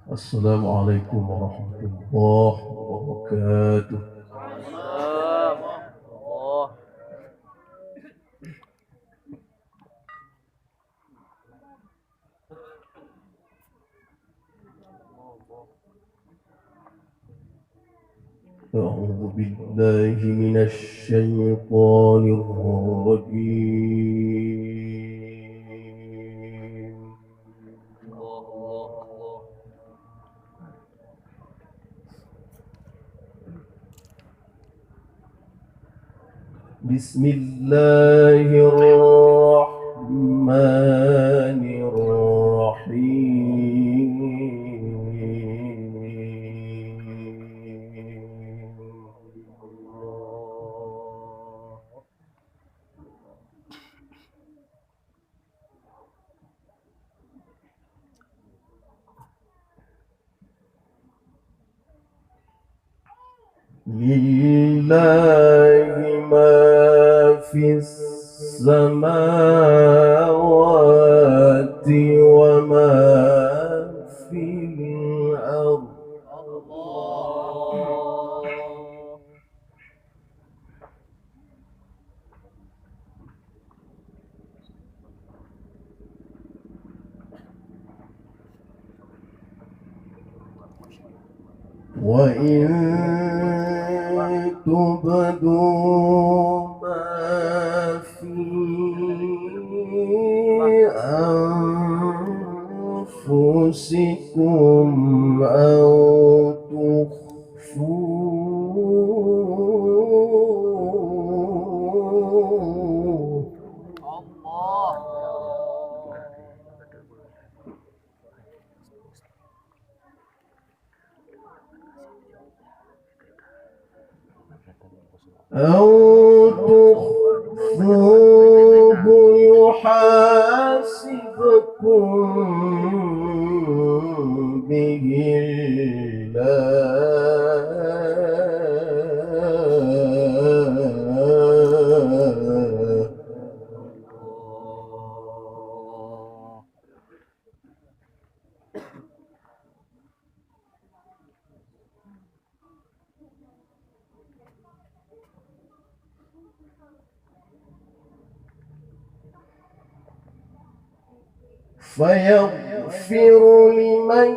Assalamualaikum warahmatullahi wabarakatuh. أعوذ بالله من الشيطان الرجيم. بسم الله الرحمن لله ما في السماوات وما في الأرض. وإن تبدوا ما في أنفسكم أو تخفوه يحاسبكم به الله. فيغفر لمن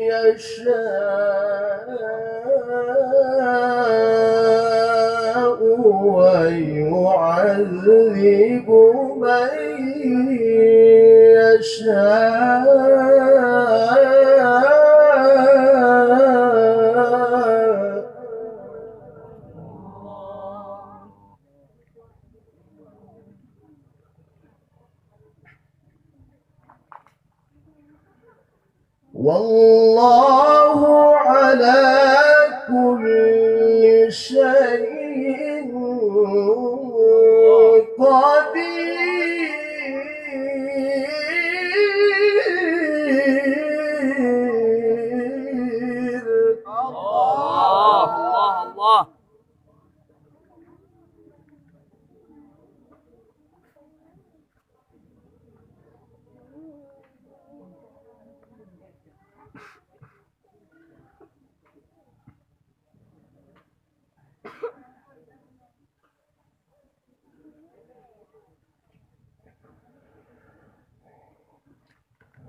يشاء ويعذب من يشاء. والله على كل شيء قدير. الله.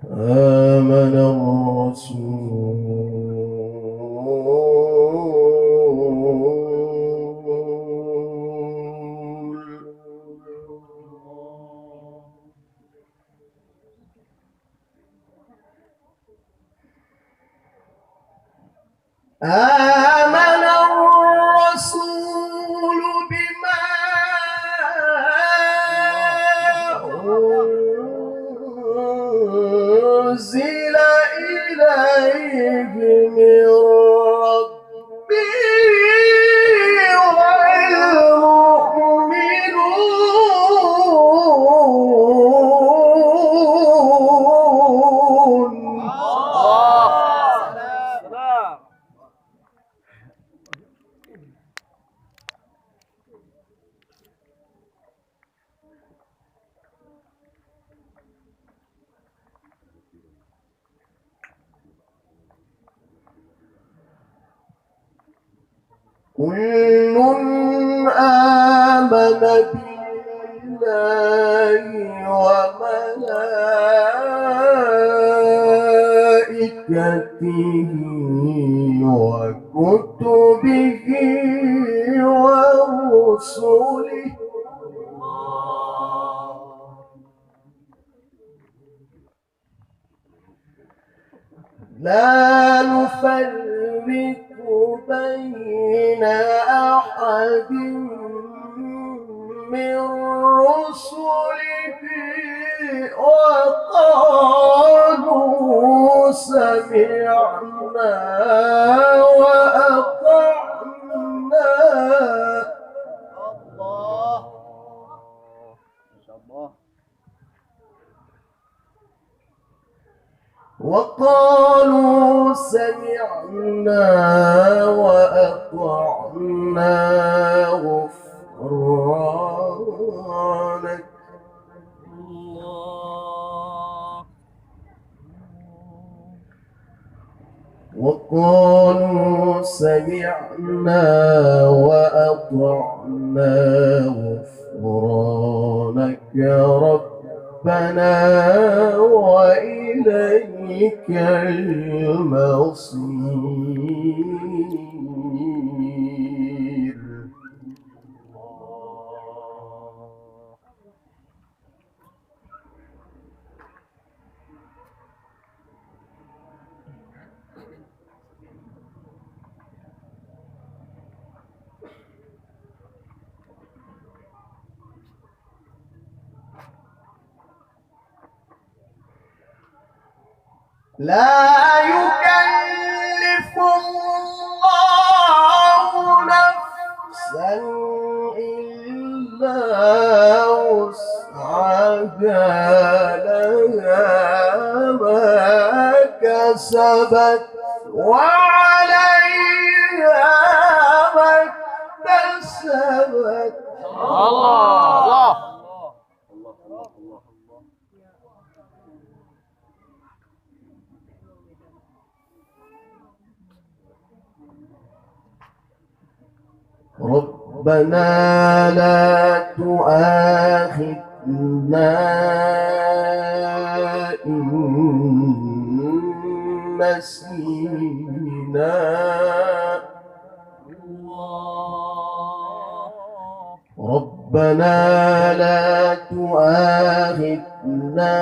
آمن الرسول آمن الرسول بما أنزل إليه من ربه والمؤمنون. كل آمن بالله وملائكته وكتبه ورسله لا نفرق بين أحد من رسله وقالوا سمعنا وأطعنا. الله ما شاء الله. وقالوا سمعنا وأطعنا غفرانك. وقالوا سمعنا وأطعنا غفرانك ربنا وإليك المصير. لا يكلف الله نفسا إلا وسعها لها ما كسبت وعليها ما اكتسبت. الله ربنا لا تؤاخذنا إن نسينا. ربنا لا تؤاخذنا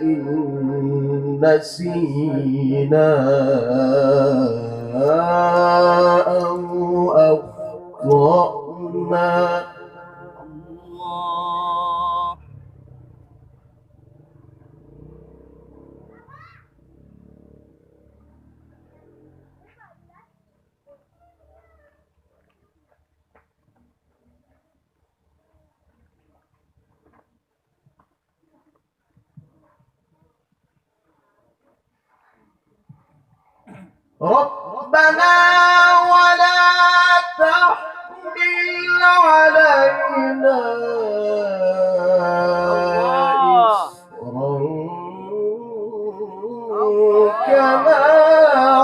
إن نسينا أو أخطأنا. ربنا ولا تحمل علينا إصرا كما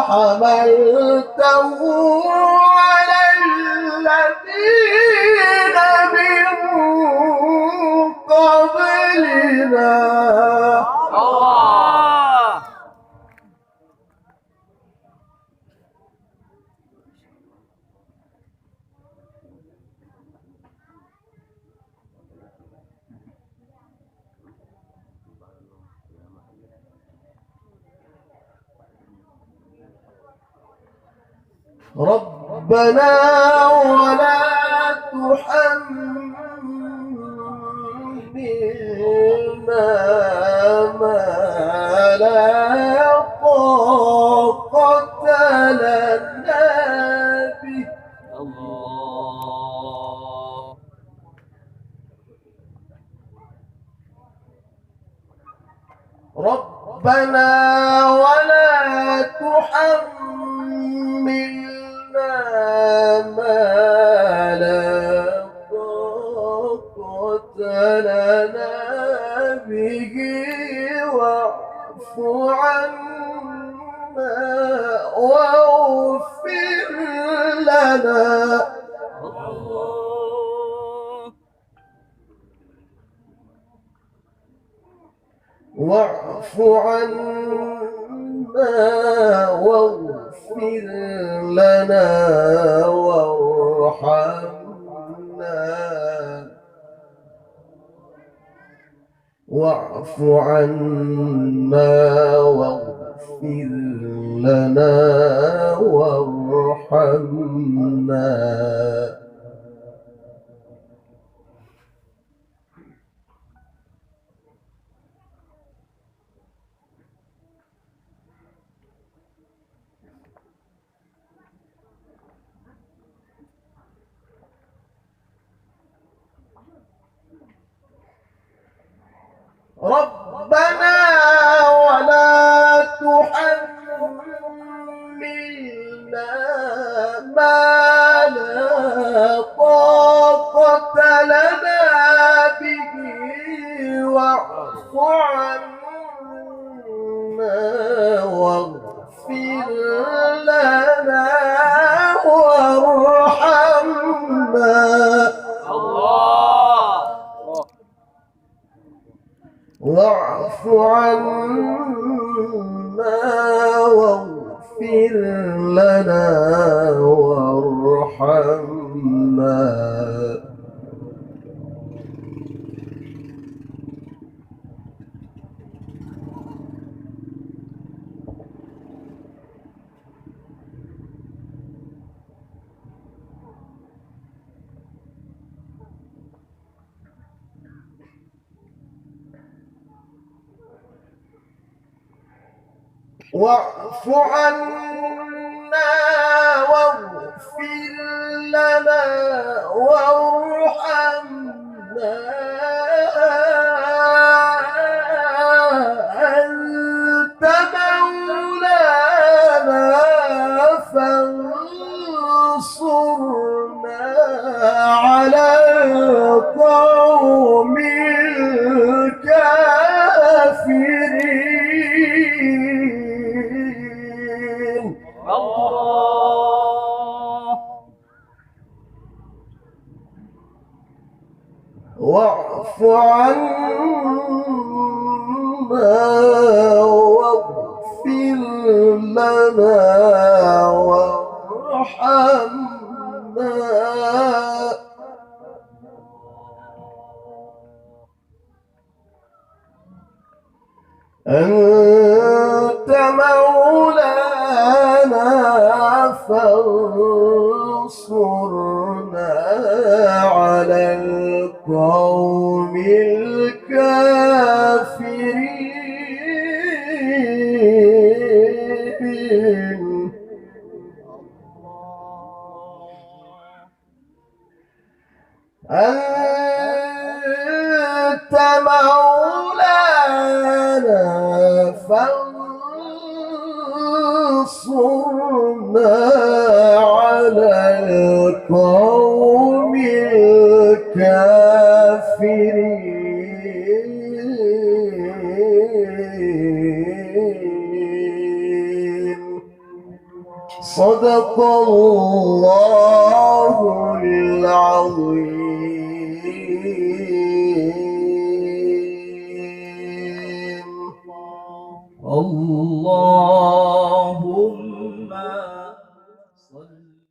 حملته على الذين من قبلنا. ربنا ولا تحملنا ما لا طاقة لنا به. ربنا ولا تحملنا ما لا طاقة لنا به واعف عنا واغفر واعف عنا واغفر لنا وارحمنا واعف عنا واغفر لنا وارحمنا ربنا ولا تحملنا ما لا طاقة لنا به واعف عنا واغفر لنا وارحمنا واعف عنا واغفر لنا وارحمنا واعف عنا واغفر لنا وارحمنا أنت مولانا فانصرنا على القوم الكافرين واعف عنا واغفر لنا وارحمنا أنت مولانا فانصرنا على القوم الكافرين أنت مولانا فانصرنا على القوم الكافرين صدق الله العظيم الله